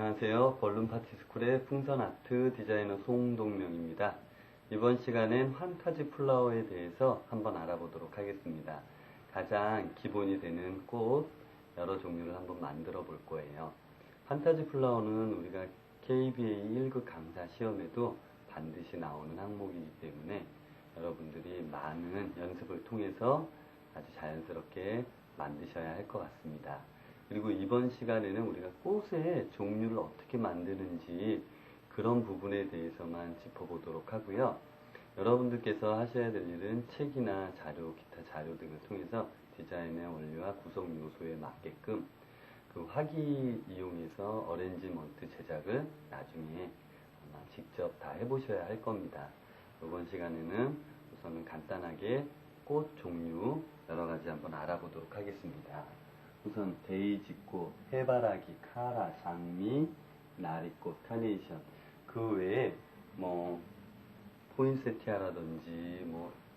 안녕하세요. 벌룬파티스쿨의 풍선아트 디자이너 송동명입니다. 이번 시간엔 판타지 플라워에 대해서 한번 알아보도록 하겠습니다. 가장 기본이 되는 꽃 여러 종류를 한번 만들어 볼 거예요. 판타지 플라워는 우리가 KBA 1급 강사 시험에도 반드시 나오는 항목이기 때문에 여러분들이 많은 연습을 통해서 아주 자연스럽게 만드셔야 할 것 같습니다. 그리고 이번 시간에는 우리가 꽃의 종류를 어떻게 만드는지 그런 부분에 대해서만 짚어보도록 하고요. 여러분들께서 하셔야 될 일은 책이나 자료, 기타 자료 등을 통해서 디자인의 원리와 구성 요소에 맞게끔 그 화기 이용해서 어레인지먼트 제작을 나중에 아마 직접 다 해보셔야 할 겁니다. 이번 시간에는 우선은 간단하게 꽃 종류 여러 가지 한번 알아보도록 하겠습니다. 우선 데이지꽃, 해바라기, 카라, 장미, 나리꽃, 카네이션 그 외에 포인세티아라든지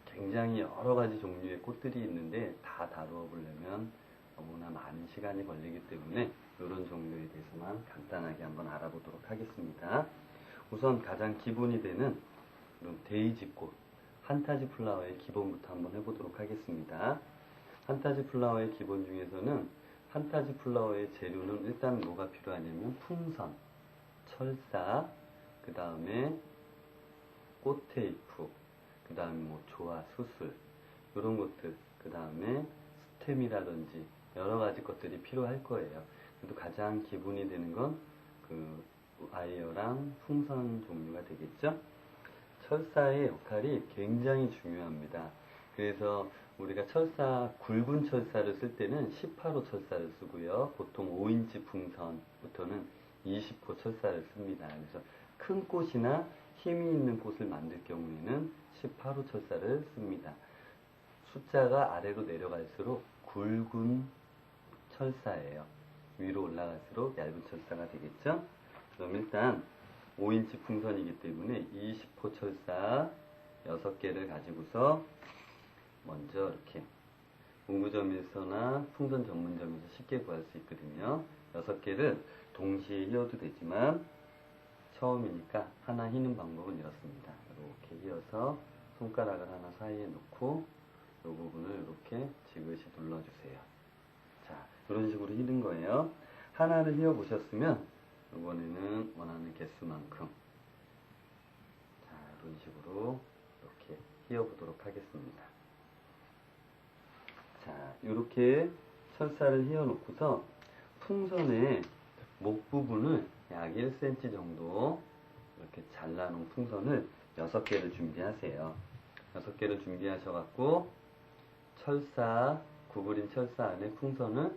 굉장히 여러 가지 종류의 꽃들이 있는데 다 다루어 보려면 너무나 많은 시간이 걸리기 때문에 이런 종류에 대해서만 간단하게 한번 알아보도록 하겠습니다. 우선 가장 기본이 되는 이런 데이지꽃, 판타지 플라워의 기본부터 한번 해보도록 하겠습니다. 판타지 플라워의 기본 중에서는 판타지 플라워의 재료는 일단 뭐가 필요하냐면 풍선, 철사, 그 다음에 꽃테이프, 그 다음에 조화, 수술 이런 것들, 그 다음에 스템이라든지 여러 가지 것들이 필요할 거예요. 그래도 가장 기본이 되는 건 그 와이어랑 풍선 종류가 되겠죠. 철사의 역할이 굉장히 중요합니다. 그래서 우리가 굵은 철사를 쓸 때는 18호 철사를 쓰고요. 보통 5인치 풍선부터는 20호 철사를 씁니다. 그래서 큰 꽃이나 힘이 있는 꽃을 만들 경우에는 18호 철사를 씁니다. 숫자가 아래로 내려갈수록 굵은 철사예요. 위로 올라갈수록 얇은 철사가 되겠죠? 그럼 일단 5인치 풍선이기 때문에 20호 철사 6개를 가지고서 먼저 이렇게 문구점에서나 풍선 전문점에서 쉽게 구할 수 있거든요. 6개를 동시에 휘어도 되지만 처음이니까 하나 휘는 방법은 이렇습니다. 이렇게 휘어서 손가락을 하나 사이에 놓고 이 부분을 이렇게 지그시 눌러주세요. 자, 이런 식으로 휘는 거예요. 하나를 휘어 보셨으면 이번에는 원하는 개수만큼 자, 이런 식으로 이렇게 휘어 보도록 하겠습니다. 자, 이렇게 철사를 휘어 놓고서 풍선의 목 부분을 약 1cm 정도 이렇게 잘라놓은 풍선을 6개를 준비하세요. 6개를 준비하셔갖고 구부린 철사 안에 풍선을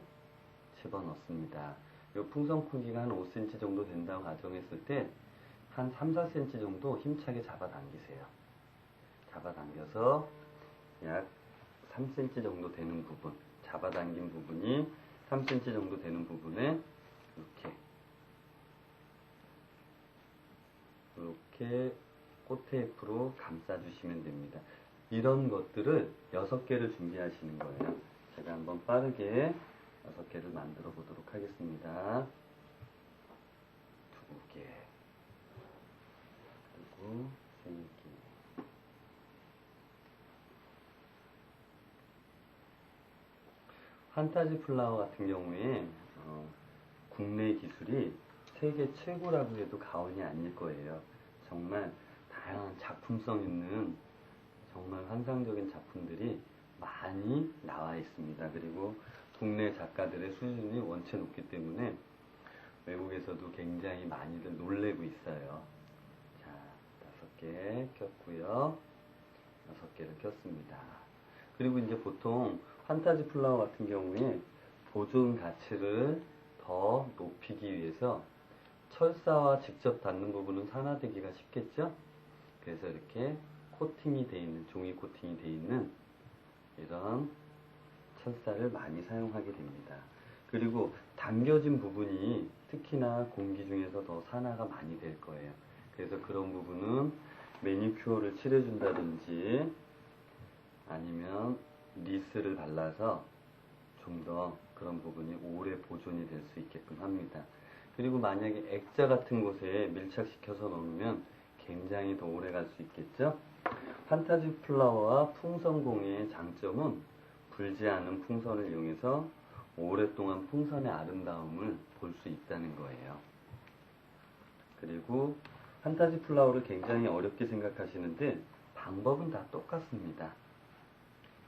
집어넣습니다. 이 풍선 크기가 한 5cm 정도 된다고 가정했을 때 한 3, 4cm 정도 힘차게 잡아당기세요. 잡아당겨서 약 3cm 정도 되는 부분, 잡아당긴 부분이 3cm 정도 되는 부분에 이렇게 꽃테이프로 감싸주시면 됩니다. 이런 것들을 6개를 준비하시는 거예요. 제가 한번 빠르게 6개를 만들어 보도록 하겠습니다. 2개, 그리고 3개. 판타지 플라워 같은 경우에 국내 기술이 세계 최고라고 해도 과언이 아닐 거예요. 정말 다양한 작품성 있는 정말 환상적인 작품들이 많이 나와 있습니다. 그리고 국내 작가들의 수준이 원체 높기 때문에 외국에서도 굉장히 많이들 놀래고 있어요. 자, 5개 켰고요. 6개를 켰습니다. 그리고 이제 보통 판타지 플라워 같은 경우에 보존 가치를 더 높이기 위해서 철사와 직접 닿는 부분은 산화되기가 쉽겠죠? 그래서 이렇게 코팅이 되어 있는, 종이 코팅이 되어 있는 이런 철사를 많이 사용하게 됩니다. 그리고 당겨진 부분이 특히나 공기 중에서 더 산화가 많이 될 거예요. 그래서 그런 부분은 매니큐어를 칠해준다든지 아니면 리스를 발라서 좀 더 그런 부분이 오래 보존이 될 수 있게끔 합니다. 그리고 만약에 액자 같은 곳에 밀착시켜서 놓으면 굉장히 더 오래 갈 수 있겠죠? 판타지 플라워와 풍선공예의 장점은 불지 않은 풍선을 이용해서 오랫동안 풍선의 아름다움을 볼 수 있다는 거예요. 그리고 판타지 플라워를 굉장히 어렵게 생각하시는데 방법은 다 똑같습니다.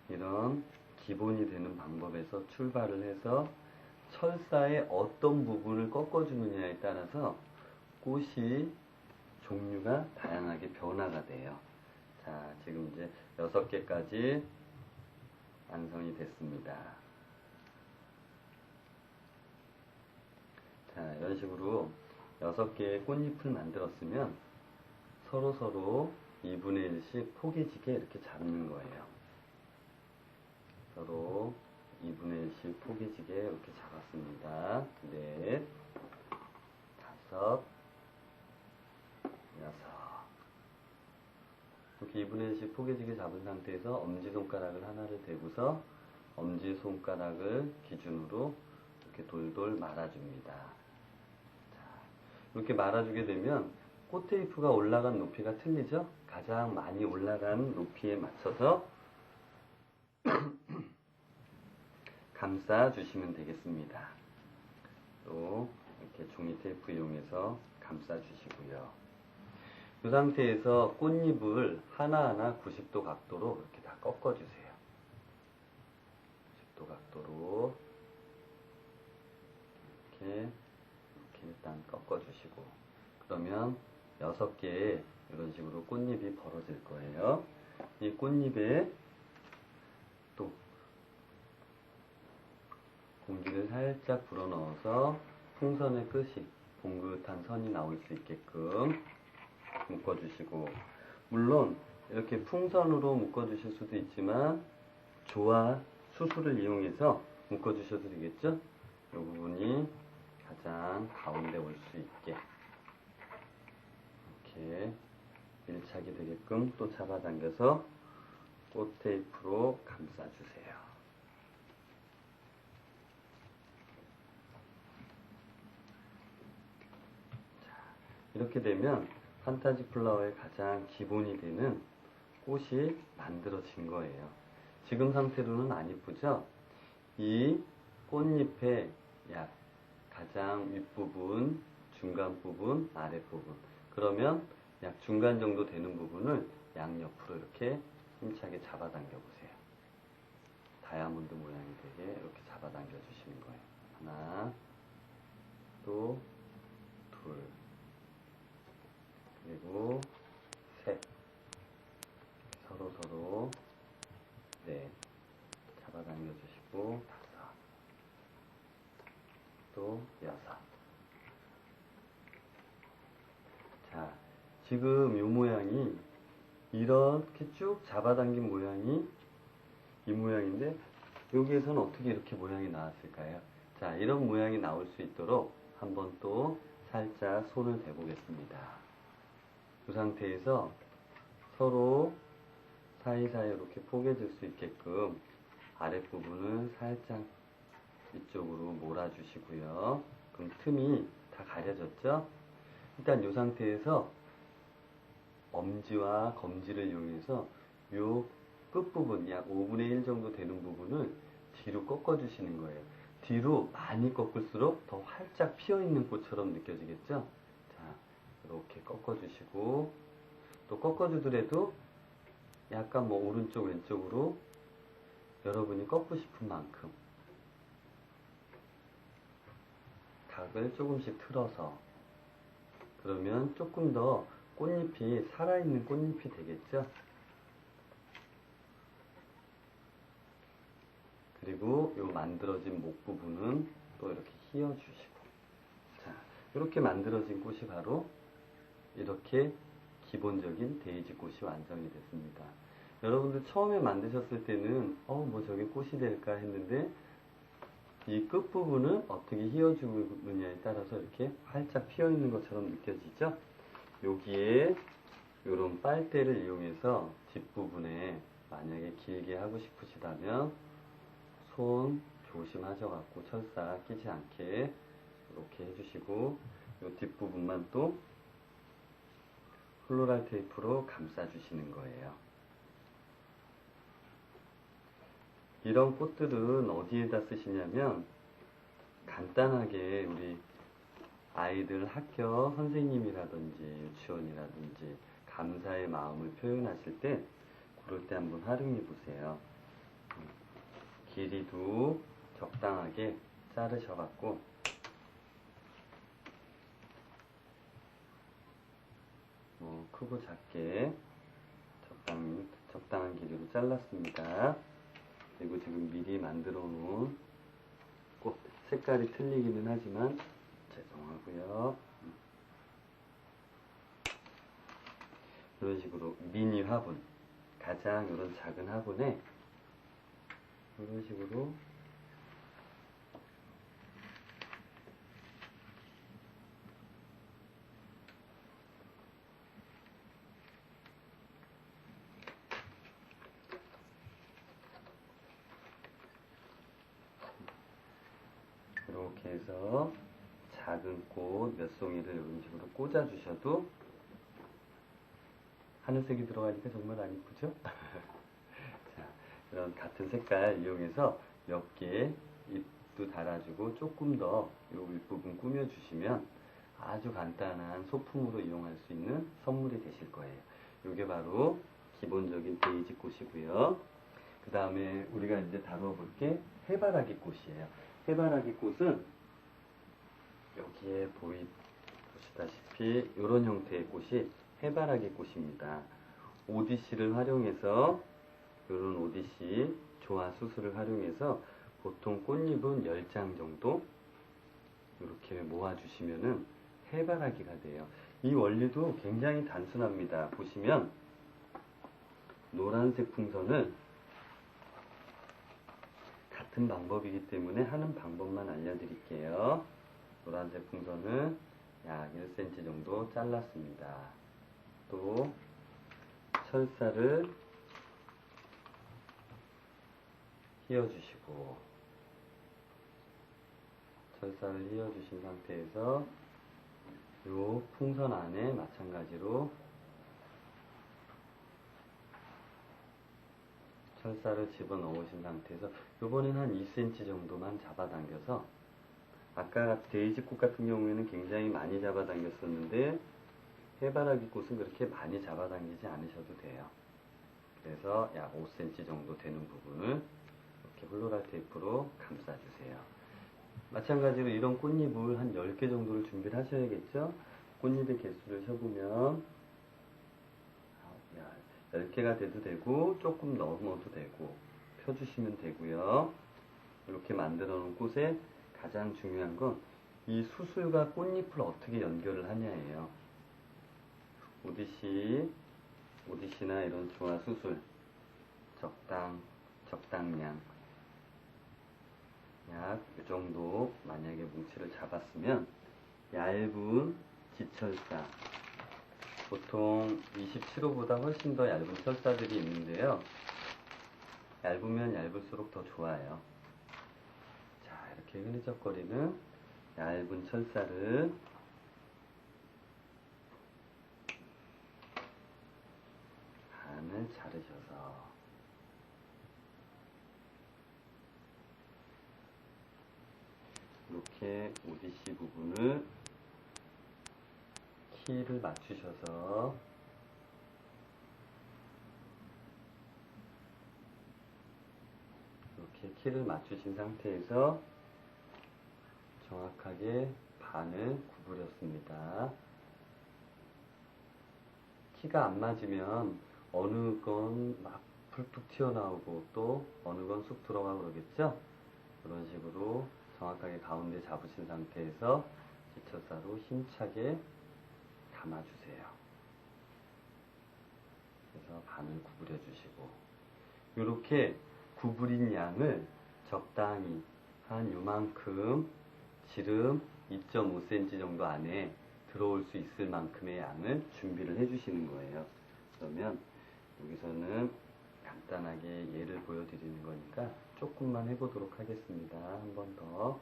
이런 기본이 되는 방법에서 출발을 해서 철사의 어떤 부분을 꺾어주느냐에 따라서 꽃이 종류가 다양하게 변화가 돼요. 자, 지금 이제 6개까지 완성이 됐습니다. 자, 이런 식으로 6개의 꽃잎을 만들었으면 서로 2분의 1씩 포개지게 이렇게 잡는 거예요. 서로 2분의 1씩 포개지게 이렇게 잡았습니다. 넷, 다섯, 여섯. 이렇게 2분의 1씩 포개지게 잡은 상태에서 엄지손가락을 하나를 대고서 엄지손가락을 기준으로 이렇게 돌돌 말아줍니다. 자, 이렇게 말아주게 되면 꽃테이프가 올라간 높이가 틀리죠? 가장 많이 올라간 높이에 맞춰서 감싸주시면 되겠습니다. 또 이렇게 종이 테이프 이용해서 감싸주시고요. 이 상태에서 꽃잎을 하나하나 90도 각도로 이렇게 다 꺾어주세요. 90도 각도로 이렇게 일단 꺾어주시고, 그러면 6개의 이런 식으로 꽃잎이 벌어질 거예요. 이 꽃잎에 또 공기를 살짝 불어넣어서 풍선의 끝이 봉긋한 선이 나올 수 있게끔 묶어주시고, 물론 이렇게 풍선으로 묶어주실 수도 있지만 조화 수술을 이용해서 묶어주셔도 되겠죠? 이 부분이 가장 가운데 올 수 있게 이렇게 밀착이 되게끔 또 잡아당겨서 꽃 테이프로 감싸주세요. 자, 이렇게 되면 판타지 플라워의 가장 기본이 되는 꽃이 만들어진 거예요. 지금 상태로는 안 이쁘죠? 이 꽃잎의 약 가장 윗부분, 중간 부분, 아랫부분, 그러면 약 중간 정도 되는 부분을 양옆으로 이렇게 힘차게 잡아당겨 보세요. 다이아몬드 모양이 되게 이렇게 잡아당겨 주시는 거예요. 하나, 또 둘, 그리고 셋, 서로 넷, 잡아당겨 주시고 다섯, 또 여섯. 자, 지금 이 모양이 이렇게 쭉 잡아당긴 모양이 이 모양인데, 여기에서는 어떻게 이렇게 모양이 나왔을까요? 자, 이런 모양이 나올 수 있도록 한번 또 살짝 손을 대보겠습니다. 이 상태에서 서로 사이사이 이렇게 포개질 수 있게끔 아랫부분을 살짝 이쪽으로 몰아주시고요. 그럼 틈이 다 가려졌죠? 일단 이 상태에서 엄지와 검지를 이용해서 이 끝부분, 약 5분의 1 정도 되는 부분을 뒤로 꺾어주시는 거예요. 뒤로 많이 꺾을수록 더 활짝 피어있는 꽃처럼 느껴지겠죠? 자, 이렇게 꺾어주시고, 또 꺾어주더라도 약간 뭐 오른쪽, 왼쪽으로 여러분이 꺾고 싶은 만큼 각을 조금씩 틀어서, 그러면 조금 더 꽃잎이 살아있는 꽃잎이 되겠죠? 그리고 이 만들어진 목 부분은 또 이렇게 휘어주시고, 자, 이렇게 만들어진 꽃이 바로 이렇게 기본적인 데이지 꽃이 완성이 됐습니다. 여러분들 처음에 만드셨을 때는 뭐 저게 꽃이 될까 했는데, 이 끝부분을 어떻게 휘어주느냐에 따라서 이렇게 활짝 피어있는 것처럼 느껴지죠? 여기에 이런 빨대를 이용해서 뒷부분에 만약에 길게 하고 싶으시다면 손 조심하셔갖고 철사 끼지 않게 이렇게 해주시고 이 뒷부분만 또 플로랄 테이프로 감싸주시는 거예요. 이런 꽃들은 어디에다 쓰시냐면 간단하게 우리 아이들 학교 선생님이라든지 유치원이라든지 감사의 마음을 표현하실 때 그럴 때 한번 활용해 보세요. 길이도 적당하게 자르셔갖고 크고 작게 적당한 길이로 잘랐습니다. 그리고 지금 미리 만들어 놓은 꽃 색깔이 틀리기는 하지만 죄송하고요. 이런 식으로 미니 화분, 가장 이런 작은 화분에 이런 식으로 이렇게 해서 작은 꽃 몇 송이를 이런 식으로 꽂아 주셔도 하늘색이 들어가니까 정말 안 이쁘죠? 자, 이런 같은 색깔 이용해서 몇 개 잎도 달아주고 조금 더 이 윗부분 꾸며주시면 아주 간단한 소품으로 이용할 수 있는 선물이 되실 거예요. 이게 바로 기본적인 데이지 꽃이고요. 그 다음에 우리가 이제 다뤄볼 게 해바라기 꽃이에요. 해바라기 꽃은 여기에 보시다시피 이런 형태의 꽃이 해바라기 꽃입니다. 오디시를 활용해서 이런 오디시 조화 수술을 활용해서 보통 꽃잎은 10장 정도 이렇게 모아주시면은 해바라기가 돼요. 이 원리도 굉장히 단순합니다. 보시면 노란색 풍선을 같은 방법이기 때문에 하는 방법만 알려드릴게요. 노란색 풍선을 약 1cm 정도 잘랐습니다. 또 철사를 휘어주시고 철사를 휘어주신 상태에서 이 풍선 안에 마찬가지로 철사를 집어넣으신 상태에서 이번엔 한 2cm 정도만 잡아당겨서 아까 데이지꽃 같은 경우에는 굉장히 많이 잡아당겼었는데 해바라기 꽃은 그렇게 많이 잡아당기지 않으셔도 돼요. 그래서 약 5cm 정도 되는 부분을 이렇게 홀로라 테이프로 감싸주세요. 마찬가지로 이런 꽃잎을 한 10개 정도를 준비를 하셔야겠죠? 꽃잎의 개수를 세보면 10개가 돼도 되고 조금 넘어도 되고 펴주시면 되고요. 이렇게 만들어 놓은 꽃에 가장 중요한 건 이 수술과 꽃잎을 어떻게 연결을 하냐예요. 오디시나 이런 조화 수술 적당량 약 이 정도 만약에 뭉치를 잡았으면 얇은 지철사 보통 27호보다 훨씬 더 얇은 철사들이 있는데요. 얇으면 얇을수록 더 좋아요. 자, 이렇게 흐느적거리는 얇은 철사를 반을 자르셔서 이렇게 오디시 부분을 키를 맞추셔서 이렇게 키를 맞추신 상태에서 정확하게 반을 구부렸습니다. 키가 안 맞으면 어느 건 막 풀뚝 튀어나오고 또 어느 건 쑥 들어가고 그러겠죠? 그런 식으로 정확하게 가운데 잡으신 상태에서 지처사로 힘차게 감아주세요. 그래서 반을 구부려 주시고 이렇게 구부린 양을 적당히 한 요만큼 지름 2.5cm 정도 안에 들어올 수 있을 만큼의 양을 준비를 해 주시는 거예요. 그러면 여기서는 간단하게 예를 보여드리는 거니까 조금만 해보도록 하겠습니다. 한 번 더.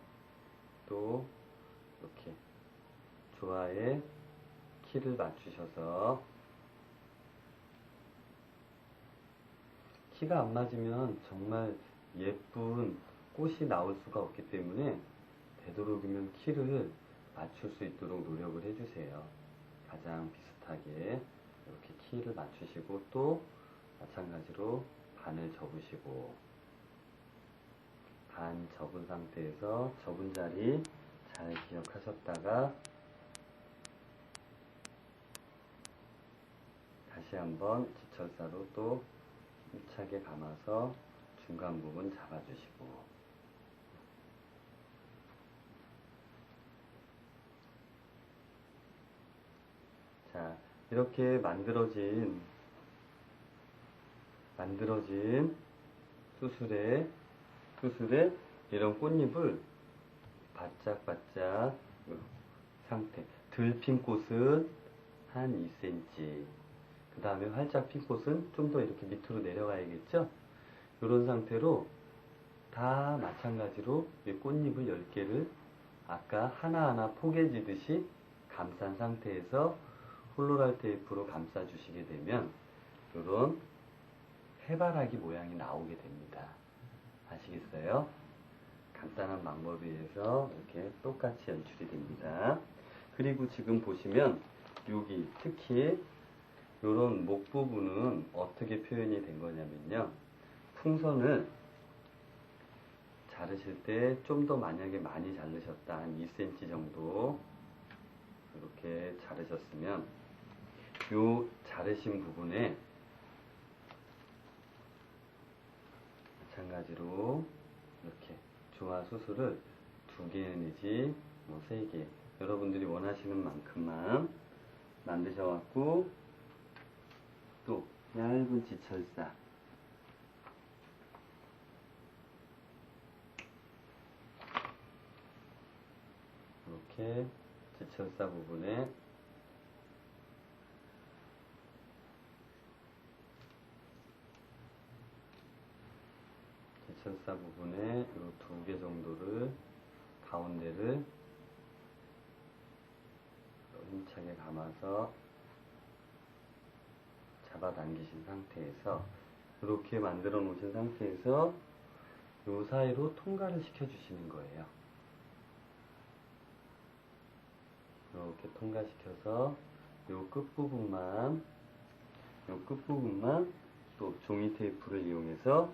또 이렇게 조화에 키를 맞추셔서, 키가 안 맞으면 정말 예쁜 꽃이 나올 수가 없기 때문에 되도록이면 키를 맞출 수 있도록 노력을 해주세요. 가장 비슷하게 이렇게 키를 맞추시고, 또 마찬가지로 반을 접으시고, 반 접은 상태에서 접은 자리 잘 기억하셨다가 다시 한번 지철사로 또 힘차게 감아서 중간 부분 잡아주시고, 자, 이렇게 만들어진 수술에 이런 꽃잎을 바짝바짝 상태, 덜 핀 꽃은 한 2cm, 그 다음에 활짝 핀 꽃은 좀 더 이렇게 밑으로 내려가야겠죠? 이런 상태로 다 마찬가지로 이 꽃잎을 10개를 아까 하나하나 포개지듯이 감싼 상태에서 홀로랄 테이프로 감싸 주시게 되면 이런 해바라기 모양이 나오게 됩니다. 아시겠어요? 간단한 방법에 의해서 이렇게 똑같이 연출이 됩니다. 그리고 지금 보시면 여기 특히 이런 목 부분은 어떻게 표현이 된 거냐면요. 풍선을 자르실 때 좀 더 만약에 많이 자르셨다, 한 2cm 정도 이렇게 자르셨으면 요 자르신 부분에 마찬가지로 이렇게 조화 수술을 2개 내지 뭐 3개 여러분들이 원하시는 만큼만 만드셔갖고, 또 얇은 지철사 이렇게 지철사 부분에 이 2개 정도를 가운데를 힘차게 감아서 잡아당기신 상태에서 이렇게 만들어 놓으신 상태에서 요 사이로 통과를 시켜 주시는 거예요. 이렇게 통과시켜서 요 끝부분만 또 종이 테이프를 이용해서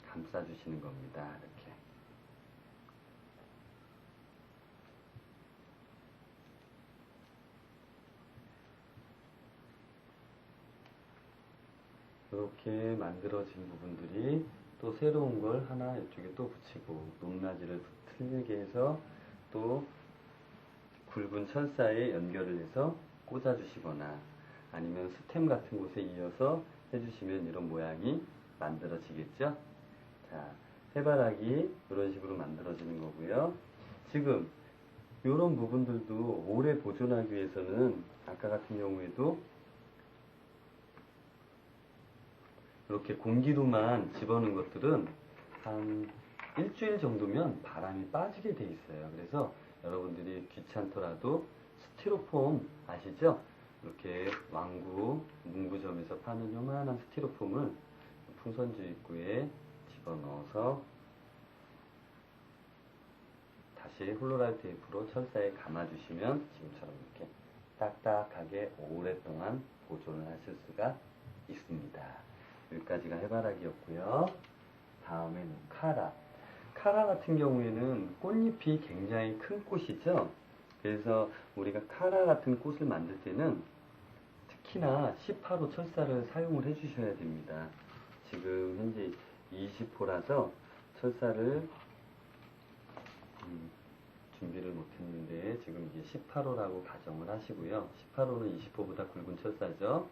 감싸 주시는 겁니다. 이렇게 만들어진 부분들이 또 새로운 걸 하나 이쪽에 또 붙이고, 높낮이를 틀리게 해서 또 굵은 철사에 연결을 해서 꽂아 주시거나, 아니면 스템 같은 곳에 이어서 해주시면 이런 모양이 만들어지겠죠. 자, 해바라기 이런 식으로 만들어지는 거고요. 지금 이런 부분들도 오래 보존하기 위해서는 아까 같은 경우에도 이렇게 공기로만 집어넣은 것들은 한 일주일 정도면 바람이 빠지게 돼 있어요. 그래서 여러분들이 귀찮더라도 스티로폼 아시죠? 이렇게 왕구, 문구점에서 파는 요만한 스티로폼을 풍선주 입구에 집어넣어서 다시 홀로랄 테이프로 철사에 감아주시면 지금처럼 이렇게 딱딱하게 오랫동안 보존을 하실 수가 있습니다. 여기까지가 해바라기였고요. 다음에는 카라. 카라 같은 경우에는 꽃잎이 굉장히 큰 꽃이죠. 그래서 우리가 카라 같은 꽃을 만들 때는 특히나 18호 철사를 사용을 해주셔야 됩니다. 지금 현재 20호라서 철사를 준비를 못했는데 지금 이게 18호라고 가정을 하시고요. 18호는 20호보다 굵은 철사죠.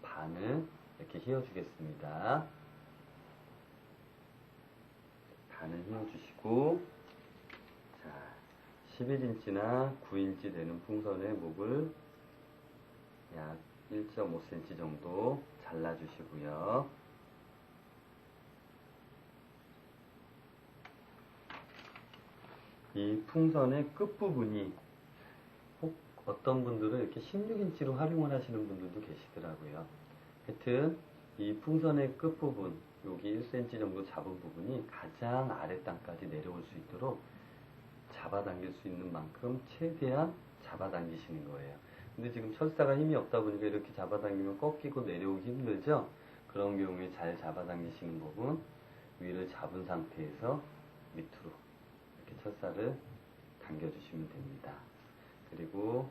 반을 이렇게 휘어주겠습니다. 반을 휘어주시고, 자, 11인치나 9인치 되는 풍선의 목을 약 1.5cm 정도 잘라주시고요. 이 풍선의 끝부분이 혹 어떤 분들은 이렇게 16인치로 활용을 하시는 분들도 계시더라고요. 하여튼 이 풍선의 끝부분, 여기 1cm 정도 잡은 부분이 가장 아래 땅까지 내려올 수 있도록 잡아당길 수 있는 만큼 최대한 잡아당기시는 거예요. 근데 지금 철사가 힘이 없다 보니까 이렇게 잡아당기면 꺾이고 내려오기 힘들죠? 그런 경우에 잘 잡아당기시는 법은 위를 잡은 상태에서 밑으로 이렇게 철사를 당겨주시면 됩니다. 그리고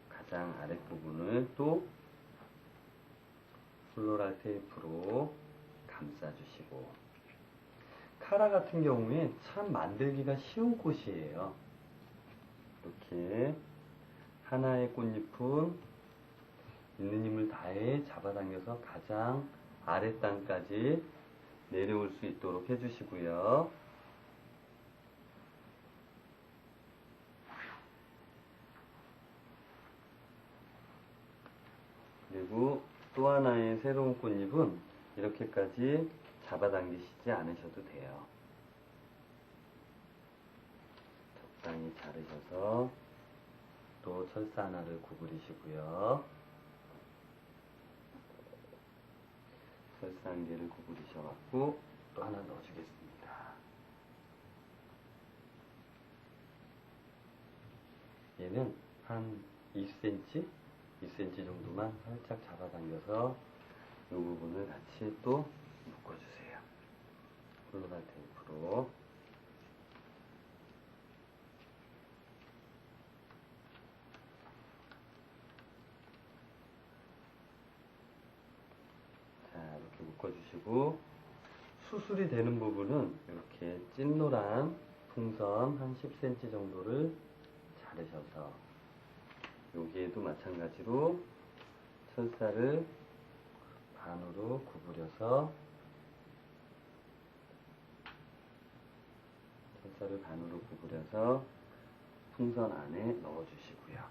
가장 아랫부분을 또 플로랄 테이프로 감싸주시고, 카라 같은 경우에 참 만들기가 쉬운 꽃이에요. 이렇게 하나의 꽃잎은 있는 힘을 다해 잡아당겨서 가장 아래 땅까지 내려올 수 있도록 해주시고요. 그리고 또 하나의 새로운 꽃잎은 이렇게까지 잡아당기시지 않으셔도 돼요. 적당히 자르셔서 또 철사 하나를 구부리시고요. 철사 한 개를 구부리셔갖고 또 하나 넣어주겠습니다. 얘는 한 2cm? 2cm 정도만 살짝 잡아당겨서 이 부분을 같이 또 묶어주세요. 플로랄 테이프로. 자, 이렇게 묶어주시고, 수술이 되는 부분은 이렇게 찐노란 풍선 한 10cm 정도를 자르셔서, 여기에도 마찬가지로 철사를 반으로 구부려서 풍선 안에 넣어주시고요.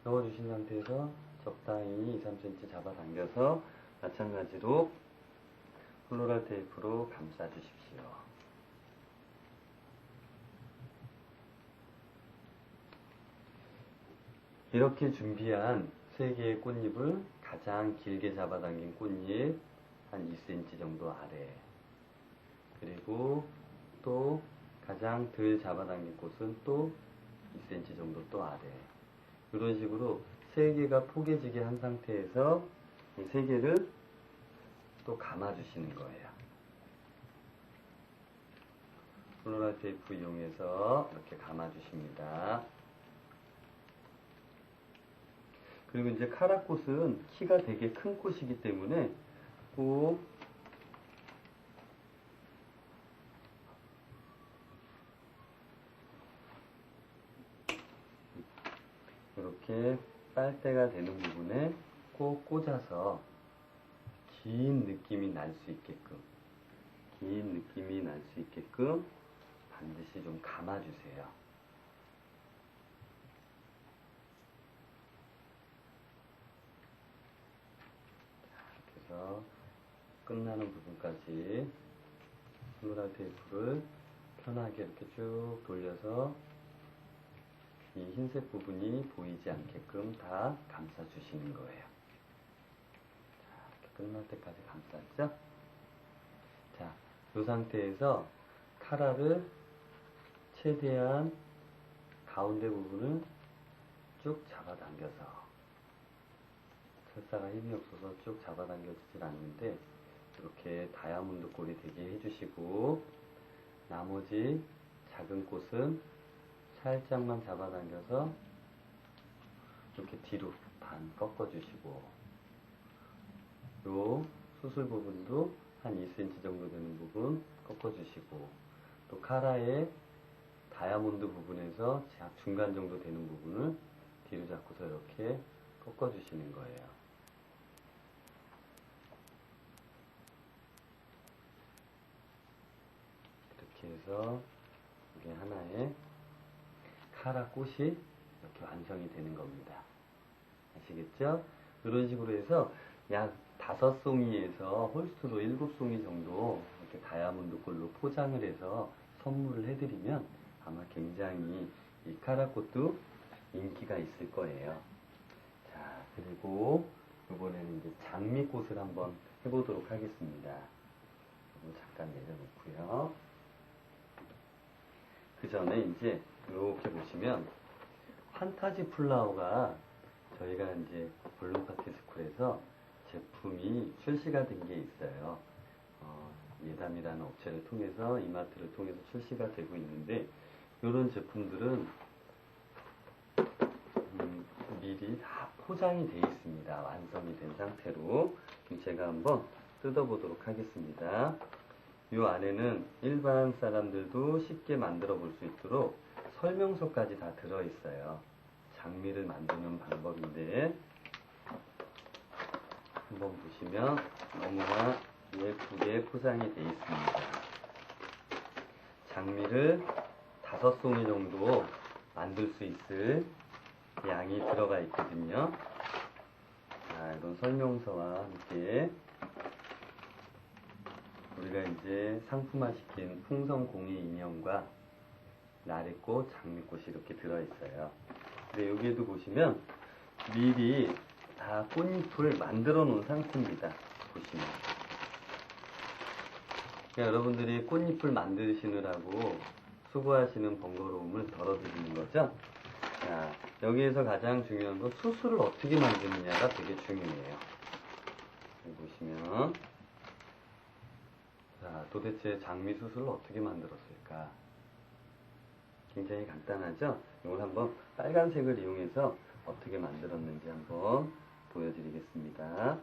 넣어주신 상태에서 적당히 2-3cm 잡아당겨서 마찬가지로 플로랄 테이프로 감싸주십시오. 이렇게 준비한 3개의 꽃잎을 가장 길게 잡아당긴 꽃잎 한 2cm 정도 아래, 그리고 또 가장 덜 잡아당긴 꽃은 또 2cm 정도 또 아래, 이런 식으로 3개가 포개지게 한 상태에서 이 3개를 또 감아주시는 거예요. 플로랄 테이프 이용해서 이렇게 감아주십니다. 그리고 이제 카라꽃은 키가 되게 큰 꽃이기 때문에 꼭 이렇게 빨대가 되는 부분에 꼭 꽂아서 긴 느낌이 날 수 있게끔 반드시 좀 감아주세요. 그래서 끝나는 부분까지 플로랄 테이프를 편하게 이렇게 쭉 돌려서 이 흰색 부분이 보이지 않게끔 다 감싸주시는 거예요. 자, 이렇게 끝날 때까지 감쌌죠? 자, 이 상태에서 카라를 최대한 가운데 부분을 쭉 잡아당겨서, 철사가 힘이 없어서 쭉 잡아당겨지질 않는데 이렇게 다이아몬드 꼴이 되게 해주시고, 나머지 작은 꽃은 살짝만 잡아당겨서 이렇게 뒤로 반 꺾어주시고, 요 수술 부분도 한 2cm 정도 되는 부분 꺾어주시고, 또 카라의 다이아몬드 부분에서 중간 정도 되는 부분을 뒤로 잡고서 이렇게 꺾어주시는 거예요. 이렇게 해서 이게 하나의 카라 꽃이 이렇게 완성이 되는 겁니다. 아시겠죠? 이런 식으로 해서 약 5송이에서 홀수로 7송이 정도 이렇게 다이아몬드 꼴로 포장을 해서 선물을 해드리면 아마 굉장히 이 카라꽃도 인기가 있을 거예요. 자, 그리고 이번에는 이제 장미꽃을 한번 해보도록 하겠습니다. 이거 잠깐 내려놓고요. 그 전에 이제 이렇게 보시면 판타지 플라워가 저희가 이제 블룸파티 스쿨에서 제품이 출시가 된 게 있어요. 예담이라는 업체를 통해서 이마트를 통해서 출시가 되고 있는데 이런 제품들은 미리 다 포장이 되어 있습니다. 완성이 된 상태로. 제가 한번 뜯어보도록 하겠습니다. 이 안에는 일반 사람들도 쉽게 만들어 볼 수 있도록 설명서까지 다 들어있어요. 장미를 만드는 방법인데 한번 보시면 너무나 예쁘게 포장이 되어 있습니다. 장미를 5송이 정도 만들 수 있을 양이 들어가 있거든요. 자, 이런 설명서와 함께 우리가 이제 상품화시킨 풍선공예 인형과 나래꽃, 장미꽃이 이렇게 들어있어요. 근데 여기에도 보시면 미리 다 꽃잎을 만들어 놓은 상태입니다. 보시면. 그러니까 여러분들이 꽃잎을 만드시느라고 수고하시는 번거로움을 덜어드리는 거죠. 자, 여기에서 가장 중요한 건 수술을 어떻게 만드느냐가 되게 중요해요. 여기 보시면 자, 도대체 장미 수술을 어떻게 만들었을까? 굉장히 간단하죠? 이걸 한번 빨간색을 이용해서 어떻게 만들었는지 한번 보여드리겠습니다.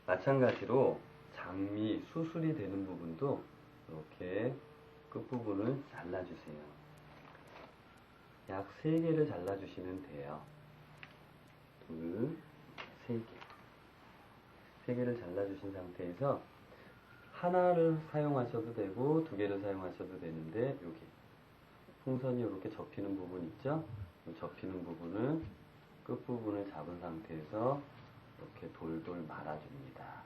마찬가지로 장미 수술이 되는 부분도 이렇게 끝부분을 잘라주세요. 약 3개를 잘라주시면 돼요. 2, 3개. 3개를 잘라주신 상태에서 하나를 사용하셔도 되고 2개를 사용하셔도 되는데 여기 풍선이 이렇게 접히는 부분 있죠? 이 접히는 부분을 끝부분을 잡은 상태에서 이렇게 돌돌 말아줍니다.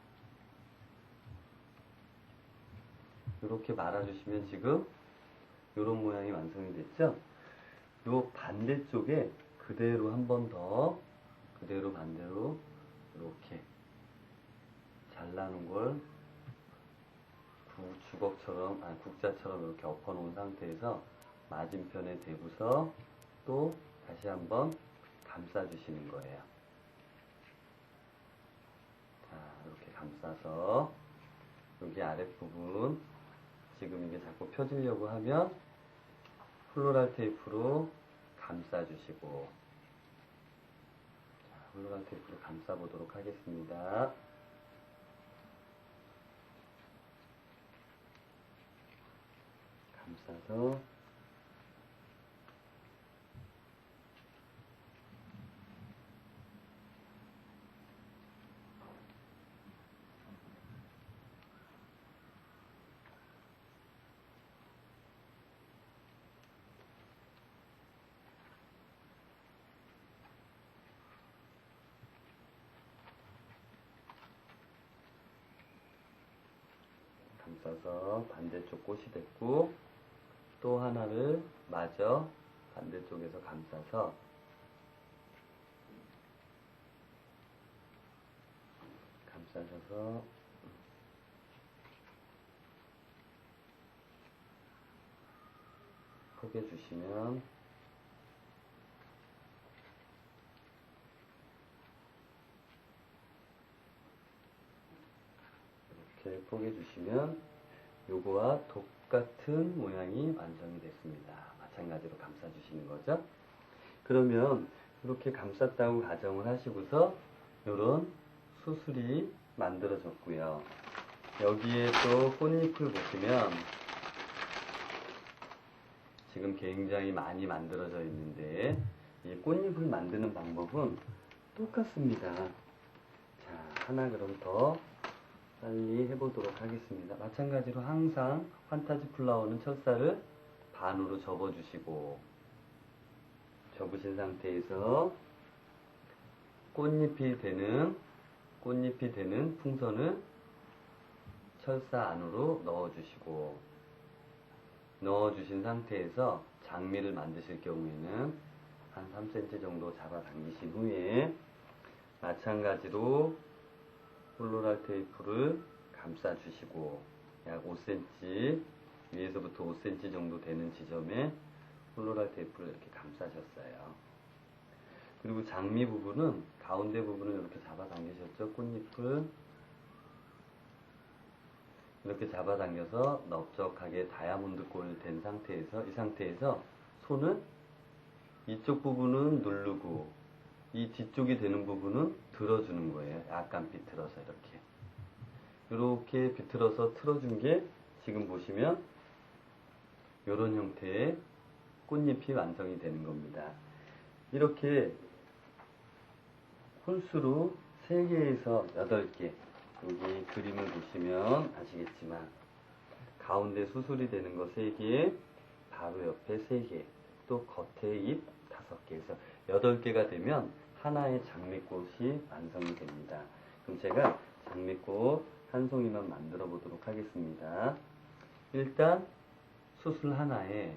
이렇게 말아주시면 지금 이런 모양이 완성이 됐죠? 요 반대쪽에 그대로 한 번 더 그대로 반대로 이렇게 잘라놓은 걸 주걱처럼, 국자처럼 이렇게 엎어 놓은 상태에서 맞은편에 대고서 또 다시 한번 감싸 주시는 거예요. 자, 이렇게 감싸서 여기 아랫부분 지금 이게 자꾸 펴지려고 하면 플로랄 테이프로 감싸 주시고, 자, 플로랄 테이프로 감싸 보도록 하겠습니다. 감싸서 감싸서 반대쪽 꽃이 됐고 또 하나를 마저 반대쪽에서 감싸서 감싸셔서 포개 주시면 이렇게 포개 주시면 요거와 똑같은 모양이 완성이 됐습니다. 마찬가지로 감싸 주시는 거죠. 그러면 이렇게 감쌌다고 가정을 하시고서 요런 수술이 만들어졌고요. 여기에 또 꽃잎을 보시면 지금 굉장히 많이 만들어져 있는데 이 꽃잎을 만드는 방법은 똑같습니다. 자, 하나 그럼 더 빨리 해보도록 하겠습니다. 마찬가지로 항상 판타지 플라워는 첫살을 반으로 접어주시고 접으신 상태에서 꽃잎이 되는 풍선을 철사 안으로 넣어주신 상태에서 장미를 만드실 경우에는 한 3cm 정도 잡아당기신 후에 마찬가지로 홀로랄 테이프를 감싸주시고 약 5cm, 위에서부터 5cm 정도 되는 지점에 홀로랄 테이프를 이렇게 감싸셨어요. 그리고 장미 부분은, 가운데 부분을 이렇게 잡아당기셨죠? 꽃잎을 이렇게 잡아당겨서 넓적하게 다이아몬드 꼴 된 상태에서, 이 상태에서 손을 이쪽 부분은 누르고 이 뒤쪽이 되는 부분은 들어주는 거예요. 약간 비틀어서 이렇게 비틀어서 틀어준 게 지금 보시면 이런 형태의 꽃잎이 완성이 되는 겁니다. 이렇게 홀수로 3개에서 8개, 여기 그림을 보시면 아시겠지만 가운데 수술이 되는 거 3개, 바로 옆에 3개, 또 겉에 잎 5개에서 8개가 되면 하나의 장미꽃이 완성이 됩니다. 그럼 제가 장미꽃 한 송이만 만들어 보도록 하겠습니다. 일단 수술 하나에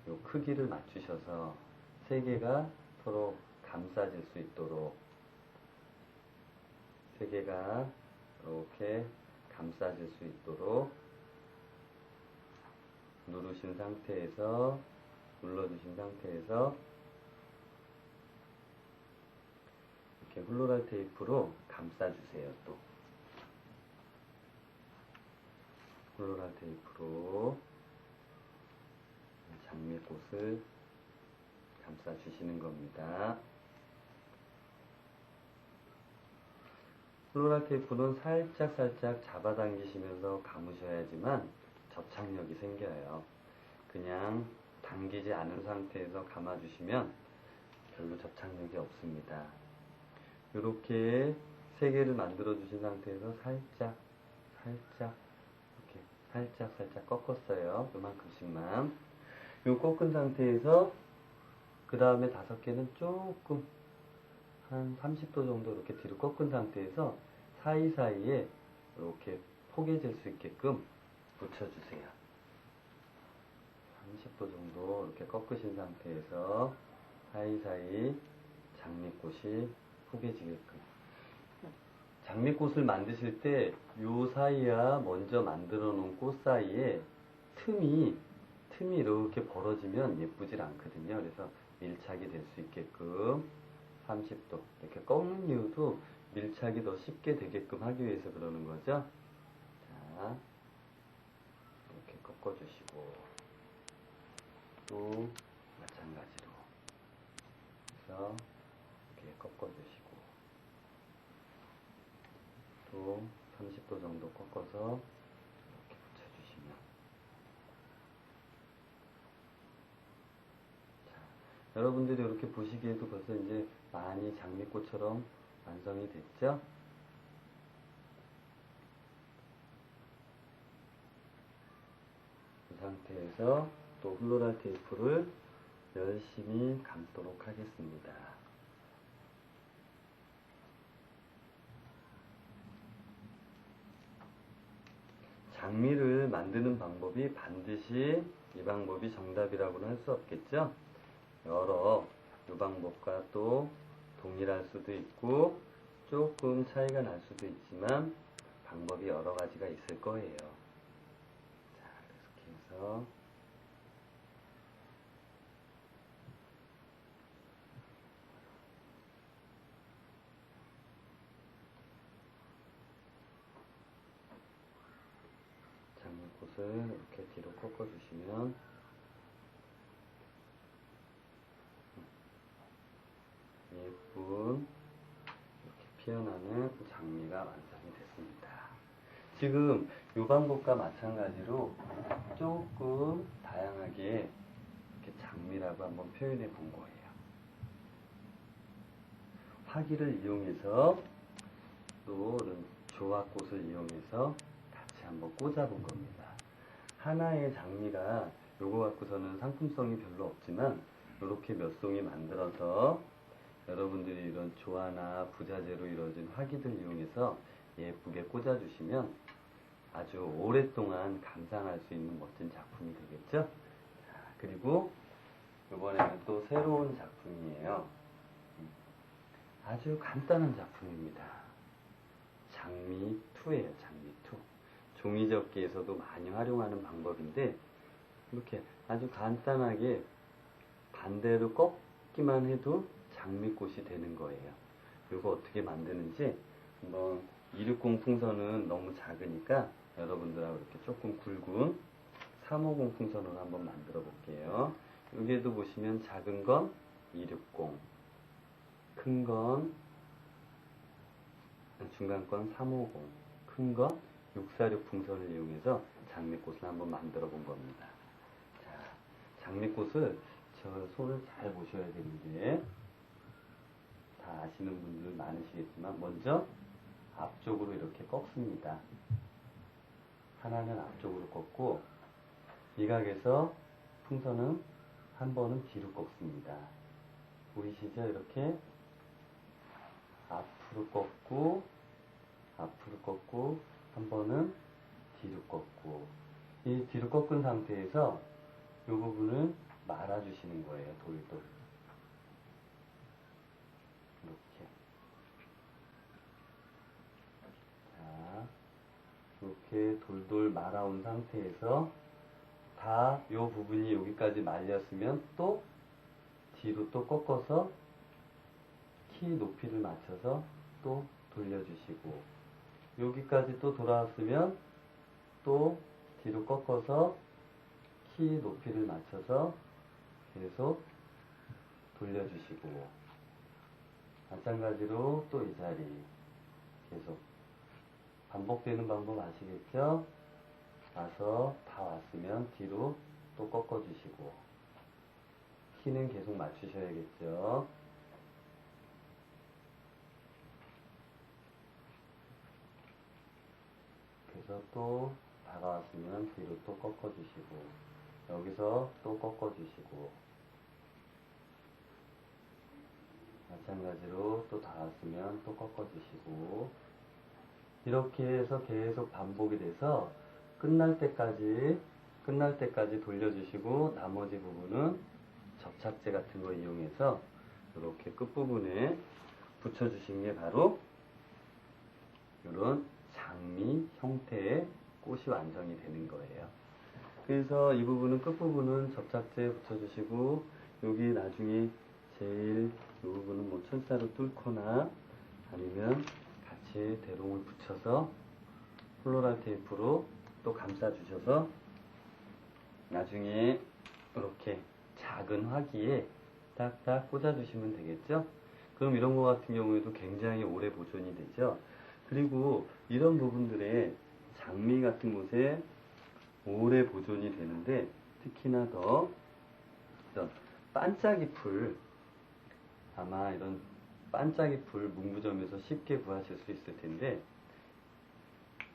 요 크기를 맞추셔서 3개가 서로 감싸질 수 있도록, 3개가 이렇게 감싸질 수 있도록 눌러주신 상태에서 이렇게 홀로랄 테이프로 감싸주세요. 또 홀로랄 테이프로 장미꽃을 감싸주시는 겁니다. 홀로랄 테이프는 살짝 잡아당기시면서 감으셔야지만 접착력이 생겨요. 그냥 당기지 않은 상태에서 감아주시면 별로 접착력이 없습니다. 이렇게 3개를 만들어 주신 상태에서 살짝 이렇게 살짝 꺾었어요. 요만큼씩만. 요 꺾은 상태에서 그 다음에 5개는 조금 한 30도 정도 이렇게 뒤로 꺾은 상태에서 사이사이에 이렇게 포개질 수 있게끔 붙여주세요. 30도 정도 이렇게 꺾으신 상태에서 사이사이 장미꽃이 포개지게끔. 장미꽃을 만드실 때 요 사이와 먼저 만들어 놓은 꽃 사이에 틈이 이렇게 벌어지면 예쁘질 않거든요. 그래서 밀착이 될 수 있게끔 30도 이렇게 꺾는 이유도 밀착이 더 쉽게 되게끔 하기 위해서 그러는 거죠. 자, 이렇게 꺾어주시고 또 마찬가지로 그래서 이렇게 꺾어주시고 또 30도 정도 꺾어서 이렇게 붙여주시면, 자, 여러분들이 이렇게 보시기에도 벌써 이제 많이 장미꽃처럼 완성이 됐죠? 그 상태에서 또 홀로랄 테이프를 열심히 감도록 하겠습니다. 장미를 만드는 방법이 반드시 이 방법이 정답이라고는 할 수 없겠죠? 이 방법과 또 동일할 수도 있고 조금 차이가 날 수도 있지만 방법이 여러 가지가 있을 거예요. 자, 이렇게 해서 장미꽃을 이렇게 뒤로 꺾어주시면 예쁜 이렇게 피어나는 장미가 완성이 됐습니다. 지금 이 방법과 마찬가지로 조금 다양하게 이렇게 장미라고 한번 표현해 본 거예요. 화기를 이용해서 또 조화꽃을 이용해서 같이 한번 꽂아본 겁니다. 하나의 장미가 요거 갖고서는 상품성이 별로 없지만 이렇게 몇 송이 만들어서 여러분들이 이런 조화나 부자재로 이루어진 화기들 이용해서 예쁘게 꽂아주시면 아주 오랫동안 감상할 수 있는 멋진 작품이 되겠죠? 자, 그리고 이번에는 또 새로운 작품이에요. 아주 간단한 작품입니다. 장미2예요. 장미2. 종이접기에서도 많이 활용하는 방법인데 이렇게 아주 간단하게 반대로 꺾기만 해도 장미꽃이 되는 거예요. 이거 어떻게 만드는지 한번 260 풍선은 너무 작으니까 여러분들하고 이렇게 조금 굵은 350 풍선으로 한번 만들어 볼게요. 여기에도 보시면 작은 건 260, 큰 건 중간 건 350, 큰 건 646 풍선을 이용해서 장미꽃을 한번 만들어 본 겁니다. 자, 장미꽃을 저 손을 잘 보셔야 되는데 다 아시는 분들 많으시겠지만 먼저 앞쪽으로 이렇게 꺾습니다. 하나는 앞쪽으로 꺾고 미각에서 풍선은 한 번은 뒤로 꺾습니다. 보이시죠? 이렇게 앞으로 꺾고 한 번은 뒤로 꺾고 이 뒤로 꺾은 상태에서 이 부분을 말아주시는 거예요. 돌돌 이렇게 자 이렇게 돌돌 말아온 상태에서 다 이 부분이 여기까지 말렸으면 또 뒤로 또 꺾어서 키 높이를 맞춰서 또 돌려주시고 여기까지 또 돌아왔으면 또 뒤로 꺾어서 키 높이를 맞춰서 계속 돌려주시고 마찬가지로 또 이 자리 계속 반복되는 방법 아시겠죠? 와서 다 왔으면 뒤로 또 꺾어주시고 키는 계속 맞추셔야겠죠? 그래서 또 다가왔으면 뒤로 또 꺾어주시고 여기서 또 꺾어주시고 마찬가지로 또 닿았으면 또 꺾어주시고 이렇게 해서 계속 반복이 돼서 끝날 때까지 돌려주시고 나머지 부분은 접착제 같은 거 이용해서 이렇게 끝부분에 붙여주신 게 바로 이런 장미 형태의 꽃이 완성이 되는 거예요. 그래서 이 부분은 끝부분은 접착제 붙여주시고 여기 나중에 제일 이 부분은 뭐 철사로 뚫거나 아니면 같이 대롱을 붙여서 플로랄 테이프로 또 감싸주셔서 나중에 이렇게 작은 화기에 딱딱 꽂아주시면 되겠죠? 그럼 이런 거 같은 경우에도 굉장히 오래 보존이 되죠? 그리고 이런 부분들에 장미 같은 곳에 오래 보존이 되는데 특히나 더 이런 반짝이 풀 아마 이런 반짝이 풀 문구점에서 쉽게 구하실 수 있을 텐데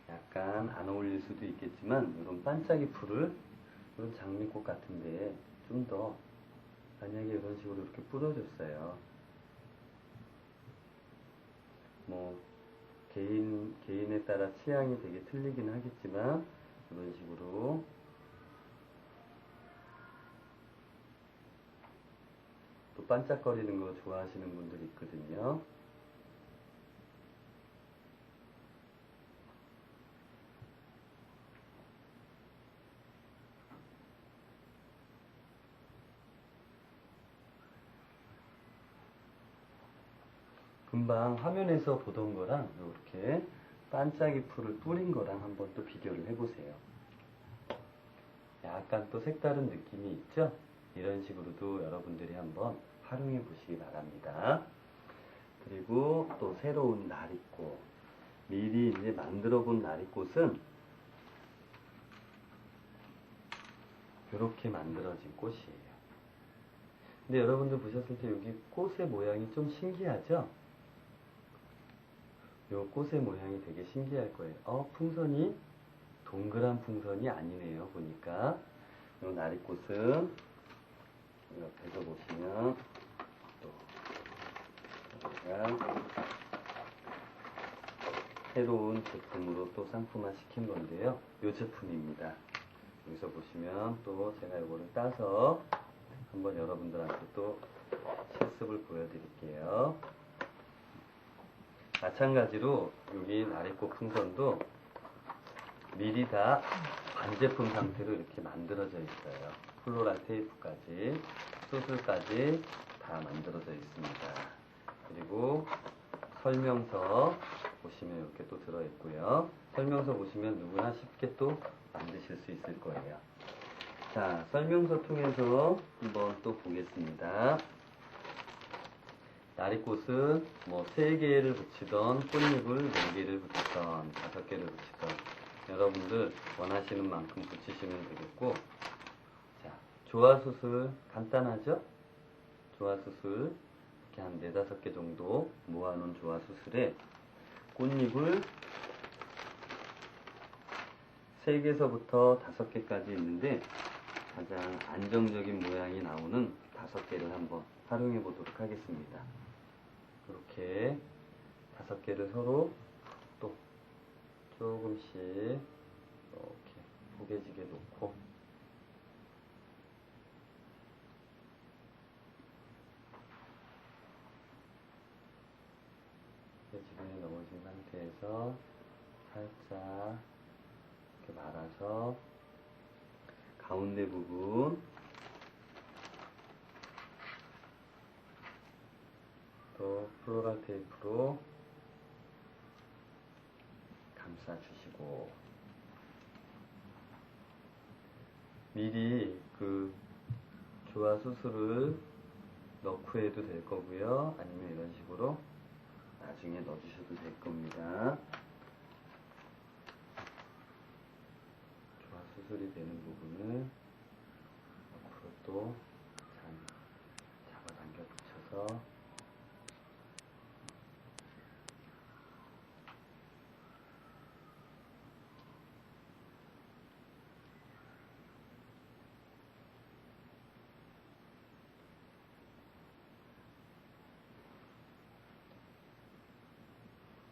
약간 안 어울릴 수도 있겠지만 이런 반짝이 풀을 이런 장미꽃 같은데 좀 더 만약에 이런 식으로 이렇게 뿌려줬어요. 뭐 개인에 따라 취향이 되게 틀리긴 하겠지만 이런 식으로 또 반짝거리는 거 좋아하시는 분들이 있거든요. 금방 화면에서 보던 거랑 이렇게 반짝이 풀을 뿌린 거랑 한번 또 비교를 해보세요. 약간 또 색다른 느낌이 있죠? 이런 식으로도 여러분들이 한번 활용해 보시기 바랍니다. 그리고 또 새로운 나리꽃. 미리 이제 만들어 본 나리꽃은 이렇게 만들어진 꽃이에요. 근데 여러분들 보셨을 때 여기 꽃의 모양이 좀 신기하죠? 이 꽃의 모양이 되게 신기할 거예요. 풍선이 동그란 풍선이 아니네요. 보니까 이 나리꽃은 옆에서 보시면 또 새로운 제품으로 또 상품화 시킨 건데요. 이 제품입니다. 여기서 보시면 또 제가 이거를 따서 한번 여러분들한테 또 실습을 보여드릴게요. 마찬가지로 여기 나리꽃 풍선도 미리 다 반제품 상태로 이렇게 만들어져 있어요. 플로랄 테이프까지, 수술까지 다 만들어져 있습니다. 그리고 설명서 보시면 이렇게 또 들어있고요. 설명서 보시면 누구나 쉽게 또 만드실 수 있을 거예요. 자, 설명서 통해서 한번 또 보겠습니다. 나리꽃은 뭐 3개를 붙이던 꽃잎을 4개를 붙이던 5개를 붙이던 여러분들 원하시는 만큼 붙이시면 되겠고, 자, 조화수술 간단하죠? 조화수술 이렇게 한 4-5개 정도 모아놓은 조화수술에 꽃잎을 3개서부터 5개까지 있는데 가장 안정적인 모양이 나오는 5개를 한번 활용해 보도록 하겠습니다. 이렇게 5개를 서로 또 조금씩 이렇게 포개지게 놓고 포개지게 넣어진 상태에서 살짝 이렇게 말아서 가운데 부분 또 플로랄 테이프로 감싸주시고, 미리 그 조화수술을 넣고 해도 될 거고요. 아니면 이런 식으로 나중에 넣어주셔도 될 겁니다. 조화수술이 되는 부분을 앞으로 또 잘 잡아당겨 붙여서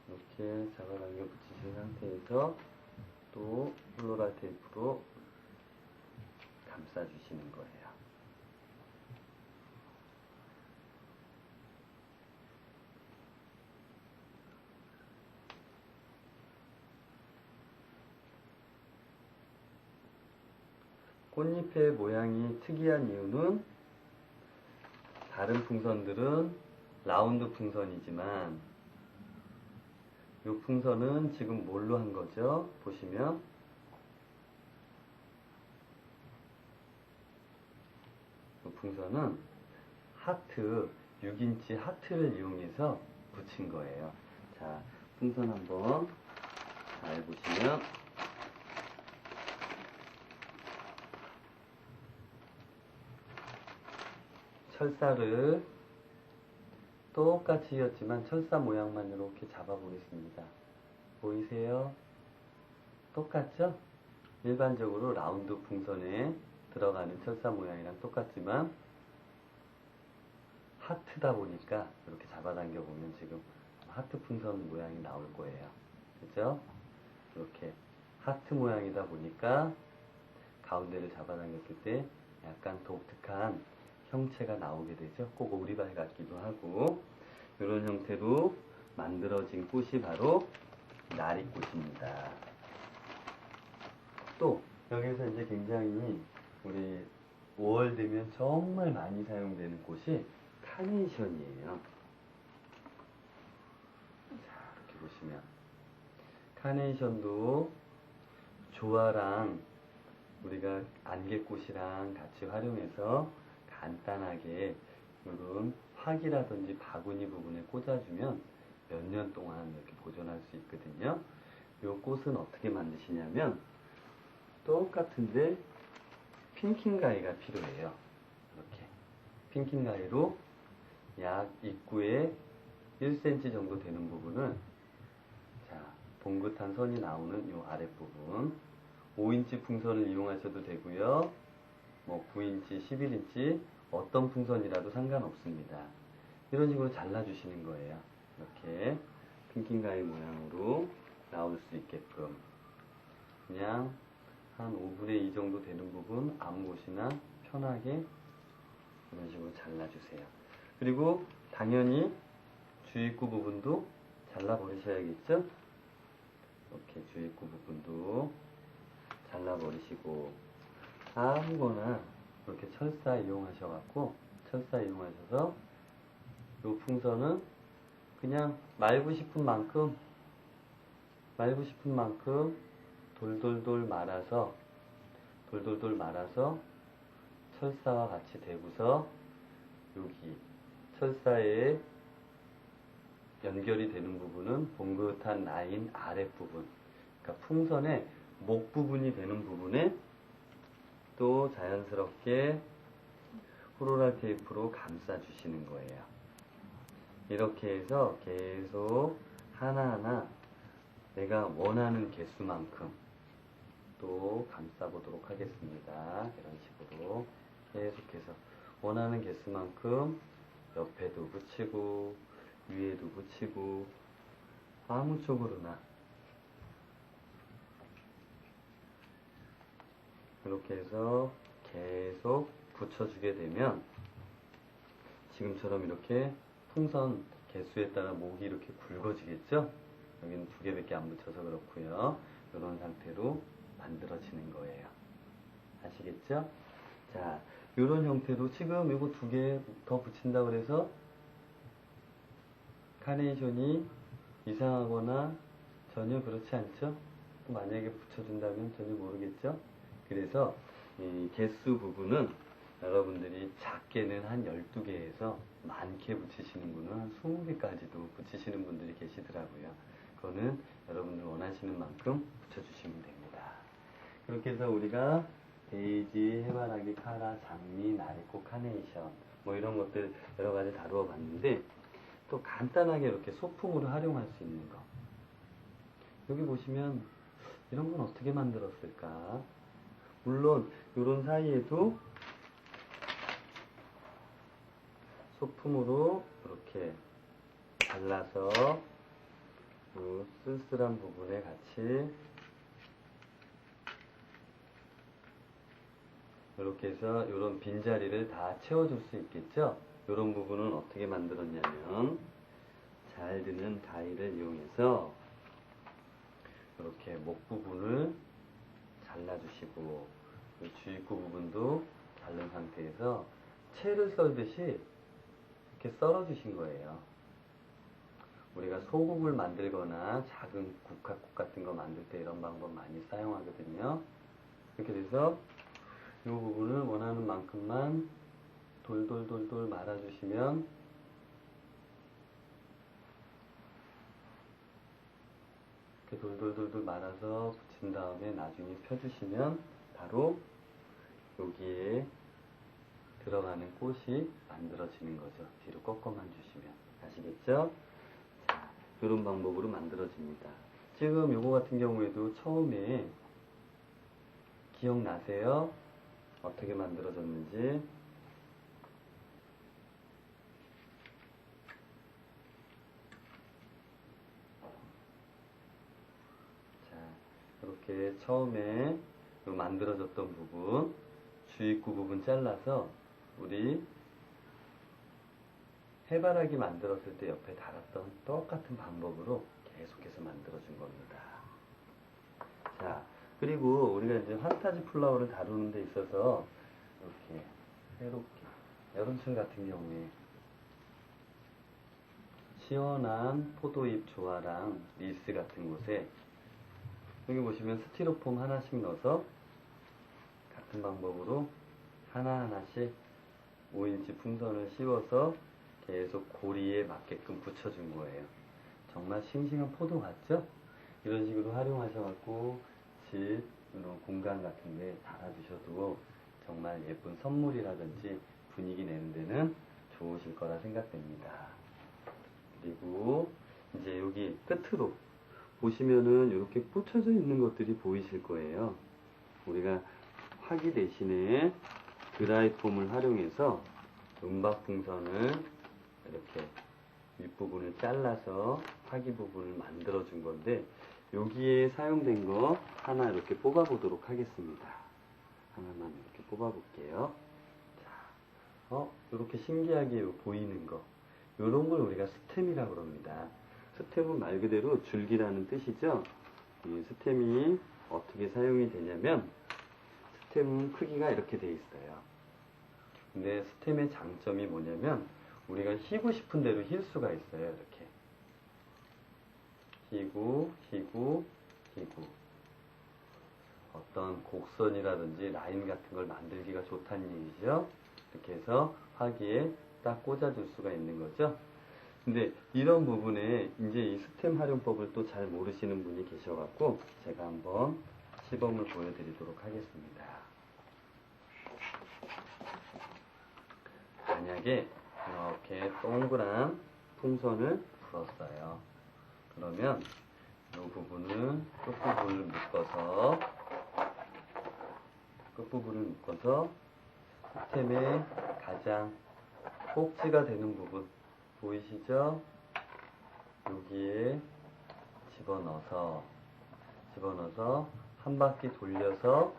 이렇게 잡아당겨 붙이신 상태에서 또 플로랄 테이프로 감싸주시는 거예요. 꽃잎의 모양이 특이한 이유는 다른 풍선들은 라운드 풍선이지만 이 풍선은 지금 뭘로 한 거죠? 보시면 이 풍선은 하트, 6인치 하트를 이용해서 붙인 거예요. 자, 풍선 한번 잘 보시면 철사를 똑같이 이었지만 철사 모양만 이렇게 잡아 보겠습니다. 보이세요? 똑같죠? 일반적으로 라운드 풍선에 들어가는 철사 모양이랑 똑같지만 하트다 보니까 이렇게 잡아당겨 보면 지금 하트 풍선 모양이 나올 거예요. 그죠? 이렇게 하트 모양이다 보니까 가운데를 잡아당겼을 때 약간 독특한 형체가 나오게 되죠. 꼭 오리발 같기도 하고, 이런 형태로 만들어진 꽃이 바로 나리꽃입니다. 또 여기서 이제 굉장히 우리 5월 되면 정말 많이 사용되는 꽃이 카네이션이에요. 자, 이렇게 보시면 카네이션도 조화랑 우리가 안개꽃이랑 같이 활용해서 간단하게 이런 화기라든지 바구니 부분에 꽂아주면 몇 년 동안 이렇게 보존할 수 있거든요. 이 꽃은 어떻게 만드시냐면 똑같은데 핑킹 가위가 필요해요. 이렇게 핑킹 가위로 약 입구에 1cm 정도 되는 부분을, 자, 봉긋한 선이 나오는 이 아랫부분 5인치 풍선을 이용하셔도 되고요. 뭐 9인치, 11인치 어떤 풍선이라도 상관없습니다. 이런 식으로 잘라주시는 거예요. 이렇게 핑킹 가위 모양으로 나올 수 있게끔 그냥 한 5분의 2 정도 되는 부분 아무 곳이나 편하게 이런 식으로 잘라주세요. 그리고 당연히 주입구 부분도 잘라버리셔야겠죠? 이렇게 주입구 부분도 잘라버리시고 아무거나 이렇게 철사 이용하셔서 이 풍선은 그냥 말고 싶은 만큼 돌돌돌 말아서 철사와 같이 대고서 여기 철사에 연결이 되는 부분은 봉긋한 라인 아랫부분, 그러니까 풍선의 목 부분이 되는 부분에 또 자연스럽게 프로랄 테이프로 감싸 주시는 거예요. 이렇게 해서 계속 하나하나 내가 원하는 개수만큼 또 감싸 보도록 하겠습니다. 이런 식으로 계속해서 원하는 개수만큼 옆에도 붙이고 위에도 붙이고 아무 쪽으로나 이렇게 해서 계속 붙여주게 되면 지금처럼 이렇게 풍선 개수에 따라 목이 이렇게 굵어지겠죠? 여기는 2개밖에 안 붙여서 그렇고요. 이런 상태로 만들어지는 거예요. 아시겠죠? 자, 이런 형태로 지금 이거 2개 더 붙인다고 해서 카네이션이 이상하거나 전혀 그렇지 않죠? 또 만약에 붙여준다면 전혀 모르겠죠? 그래서 이 개수 부분은 여러분들이 작게는 한 12개에서 많게 붙이시는 분은 한 20개까지도 붙이시는 분들이 계시더라고요. 그거는 여러분들 원하시는 만큼 붙여주시면 됩니다. 그렇게 해서 우리가 데이지, 해바라기, 카라, 장미, 나리꽃, 카네이션 뭐 이런 것들 여러 가지 다루어 봤는데 또 간단하게 이렇게 소품으로 활용할 수 있는 거. 여기 보시면 이런 건 어떻게 만들었을까? 물론 이런 사이에도 소품으로 이렇게 잘라서 이 쓸쓸한 부분에 같이 이렇게 해서 이런 빈자리를 다 채워줄 수 있겠죠? 이런 부분은 어떻게 만들었냐면 잘 드는 가위를 이용해서 이렇게 목 부분을 잘라주시고 주입구 부분도 자른 상태에서 채를 썰듯이 이렇게 썰어주신 거예요. 우리가 소국을 만들거나 작은 국화국 같은 거 만들 때 이런 방법 많이 사용하거든요. 이렇게 돼서 이 부분을 원하는 만큼만 돌돌돌돌 말아주시면 이렇게 돌돌돌돌 말아서 붙인 다음에 나중에 펴주시면 바로 여기에 들어가는 꽃이 만들어지는 거죠. 뒤로 꺾어만 주시면. 아시겠죠? 자, 이런 방법으로 만들어집니다. 지금 요거 같은 경우에도 처음에 기억나세요? 어떻게 만들어졌는지. 자, 이렇게 처음에 만들어졌던 부분, 주입구 부분 잘라서 우리 해바라기 만들었을 때 옆에 달았던 똑같은 방법으로 계속해서 만들어준 겁니다. 자, 그리고 우리가 이제 판타지 플라워를 다루는 데 있어서 이렇게 새롭게 여름철 같은 경우에 시원한 포도잎 조화랑 리스 같은 곳에 여기 보시면 스티로폼 하나씩 넣어서 같은 방법으로 하나하나씩 5인치 풍선을 씌워서 계속 고리에 맞게끔 붙여준 거예요. 정말 싱싱한 포도 같죠? 이런 식으로 활용하셔갖고 집, 이런 공간 같은 데 달아주셔도 정말 예쁜 선물이라든지 분위기 내는 데는 좋으실 거라 생각됩니다. 그리고 이제 여기 끝으로 보시면은 이렇게 꽂혀져 있는 것들이 보이실 거예요. 우리가 화기 대신에 드라이폼을 활용해서 은박 풍선을 이렇게 윗부분을 잘라서 화기 부분을 만들어 준 건데 여기에 사용된 거 하나 이렇게 뽑아 보도록 하겠습니다. 하나만 이렇게 뽑아 볼게요. 자, 이렇게 신기하게 보이는 거, 이런 걸 우리가 스템이라고 합니다. 스템은 말 그대로 줄기라는 뜻이죠. 이 스템이 어떻게 사용이 되냐면, 스템은 크기가 이렇게 돼 있어요. 근데 스템의 장점이 뭐냐면, 우리가 휘고 싶은 대로 힐 수가 있어요. 이렇게 휘고 어떤 곡선이라든지 라인 같은 걸 만들기가 좋다는 얘기죠. 이렇게 해서 화기에 딱 꽂아줄 수가 있는 거죠. 근데 이런 부분에 이제 이 스템 활용법을 또 잘 모르시는 분이 계셔갖고 제가 한번 시범을 보여드리도록 하겠습니다. 만약에 이렇게 동그란 풍선을 불었어요. 그러면 이 부분은 끝부분을 묶어서 스템의 가장 꼭지가 되는 부분 보이시죠? 여기에 집어넣어서 한 바퀴 돌려서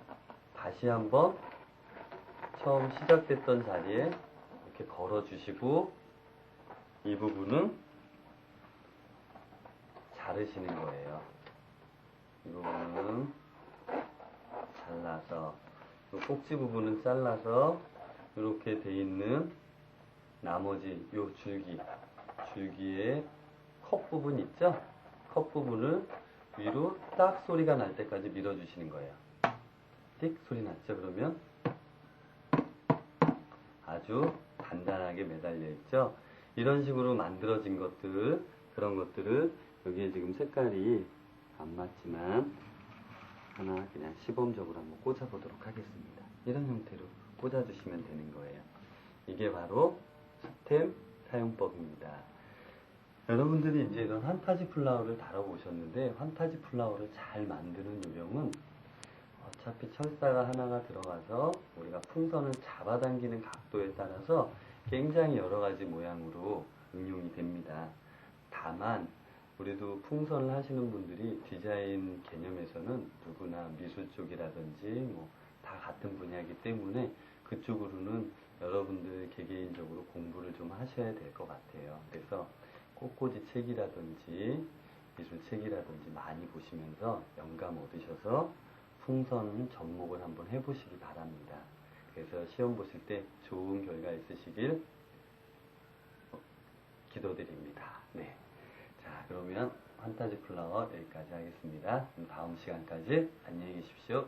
다시 한번 처음 시작됐던 자리에 이렇게 걸어주시고, 이 부분은 자르시는 거예요. 이 부분은 잘라서, 이 꼭지 부분은 잘라서 이렇게 돼 있는 나머지 요 줄기의 컵 부분 있죠? 컵 부분을 위로 딱 소리가 날 때까지 밀어주시는 거예요. 띡 소리 났죠? 그러면 아주 단단하게 매달려 있죠? 이런 식으로 만들어진 것들, 그런 것들을 여기에 지금 색깔이 안 맞지만 하나 그냥 시범적으로 한번 꽂아보도록 하겠습니다. 이런 형태로 꽂아주시면 되는 거예요. 이게 바로 스템 사용법입니다. 여러분들이 이제 이런 환타지 플라워를 다뤄보셨는데, 환타지 플라워를 잘 만드는 요령은 어차피 철사가 하나가 들어가서 우리가 풍선을 잡아당기는 각도에 따라서 굉장히 여러 가지 모양으로 응용이 됩니다. 다만 우리도 풍선을 하시는 분들이 디자인 개념에서는 누구나 미술 쪽이라든지 뭐 다 같은 분야이기 때문에 그쪽으로는 여러분들 개개인적으로 공부를 좀 하셔야 될 것 같아요. 그래서 꽃꽂이 책이라든지 미술 책이라든지 많이 보시면서 영감 얻으셔서 풍선 접목을 한번 해보시기 바랍니다. 그래서 시험 보실 때 좋은 결과 있으시길 기도드립니다. 네. 자, 그러면 환타지 플라워 여기까지 하겠습니다. 다음 시간까지 안녕히 계십시오.